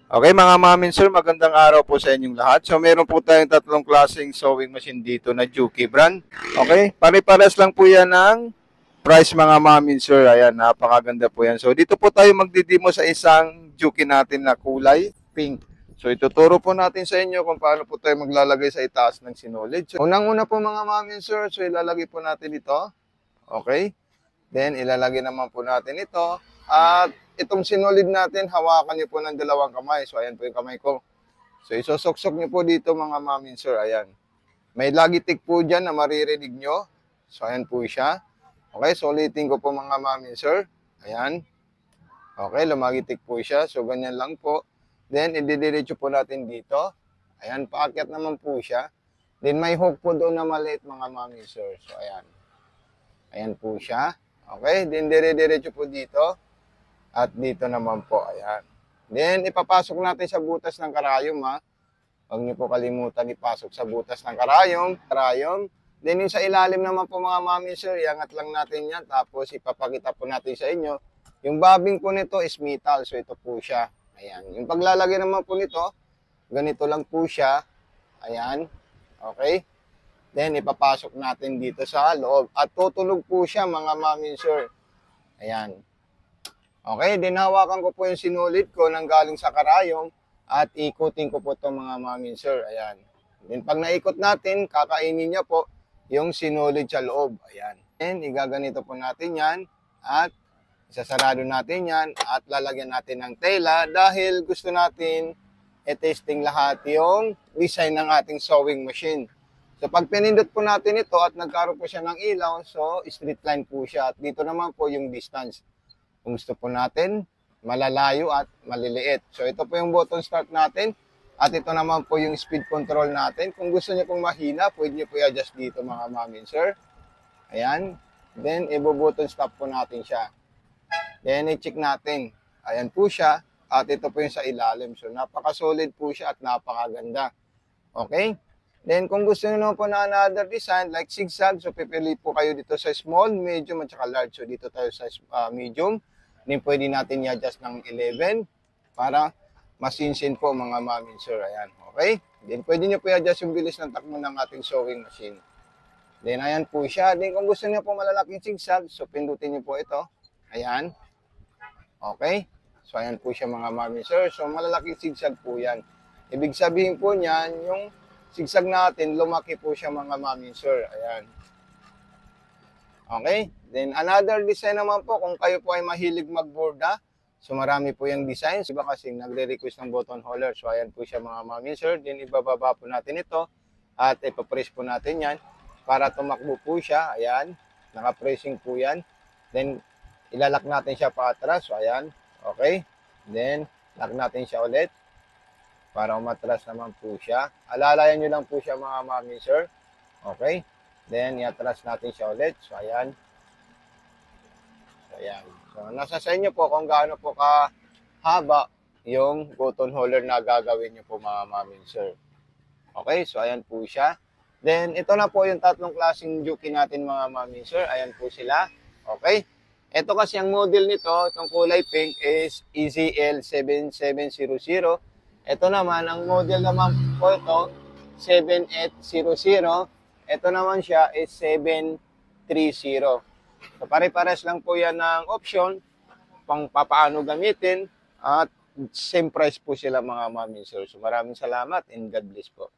Okay, mga ma'am and sir, magandang araw po sa inyong lahat. So, meron po tayong tatlong klaseng sewing machine dito na Juki brand. Okay, pare-pares lang po yan ng price mga ma'am and sir. Ayan, napakaganda po yan. So, dito po tayo magdidemo sa isang Juki natin na kulay pink. So, ituturo po natin sa inyo kung paano po tayo maglalagay sa itaas ng sinulid. So, unang-una po mga ma'am and sir, so ilalagay po natin ito. Okay? Then, ilalagay naman po natin ito. At itong sinulid natin, hawakan niyo po ng dalawang kamay. So, ayan po yung kamay ko. So, isusuksok niyo po dito mga ma'am and sir. Ayan. May lagitik po dyan na maririnig nyo. So, ayan po siya. Okay, so ulitin ko po mga ma'am and sir. Ayan. Okay, lumagitik po siya. So, ganyan lang po. Then, ididiretso po natin dito. Ayan, paakyat naman po siya. Then, may hook po doon na maliit mga ma'am and sir. So, ayan. Ayan po siya. Okay, then dire-diretso po dito. At dito naman po, ayan. Then, ipapasok natin sa butas ng karayom, ha. Huwag niyo po kalimutan ipasok sa butas ng karayom. Then, yung sa ilalim naman po mga mami sir, iangat lang natin yan. Tapos, ipapakita po natin sa inyo. Yung bobbing po nito is metal. So, ito po siya. Ayan. Yung paglalagay naman po nito, ganito lang po siya. Ayan. Okay. Then, ipapasok natin dito sa loob. At tutunog po siya, mga mami sir. Ayan. Okay, then hawakan ko po yung sinulid ko nang galing sa karayom at ikutin ko po ito mga mami sir. Ayan. Then, pag naikot natin, kakainin niya po yung sinulid sa loob. Ayan. And, igaganito po natin yan at isasarado natin yan at lalagyan natin ng tela dahil gusto natin i-testing lahat yung design ng ating sewing machine. So, pag pinindot po natin ito at nagkaroon po siya ng ilaw, so straight line po siya. At dito naman po yung distance. Kung gusto po natin, malalayo at maliliit. So, ito po yung button start natin. At ito naman po yung speed control natin. Kung gusto niyo pong mahina, pwede niyo po i-adjust dito mga mami, sir. Ayan. Then, i-button stop po natin siya. Then, i-check natin. Ayan po siya. At ito po yung sa ilalim. So, napaka-solid po siya at napakaganda. Okay? Then, kung gusto niyo naman po na another design, like zigzag, so pipili po kayo dito sa small, medium, at saka large. So, dito tayo sa medium. Then, pwede natin i-adjust ng 11 para masinsin po mga mami, sir. Ayan, okay? Then, pwede nyo po i-adjust yung bilis ng takbo ng ating sewing machine. Then, ayan po siya. Then, kung gusto niyo po malalaking zigzag, so pindutin niyo po ito. Ayan. Okay? So, ayan po siya mga mami, sir. So, malalaking zigzag po yan. Ibig sabihin po niyan, yung zigzag natin, lumaki po siya mga mami, sir. Ayan. Okay? Then, another design naman po, kung kayo po ay mahilig magborda, so marami po yung designs. Iba kasi nagre-request ng button holder. So, ayan po siya mga mami, sir. Then, ibababa po natin ito at ipapress po natin yan para tumakbo po siya. Ayan. Naka-pressing po yan. Then, ilalak natin siya pa atras. So, ayan. Okay. Then, lock natin siya ulit para umatras naman po siya. Alalayan nyo lang po siya mga mami, sir. Okay. Then, i-atras natin siya ulit. So, ayan. So, ayan. So, nasa sa inyo po kung gaano po kahaba yung button holder na gagawin nyo po mga mami, sir. Okay. So, ayan po siya. Then, ito na po yung tatlong klaseng Juki natin mga mami, sir. Ayan po sila. Okay. Ito kasi ang model nito, itong kulay pink is EZL7700. Ito naman, ang model naman po ito, 7800. Ito naman siya is 730. So, pare-pares lang po yan ng option, pang papaano gamitin, at same price po sila mga mami, sir. So, maraming salamat and God bless po.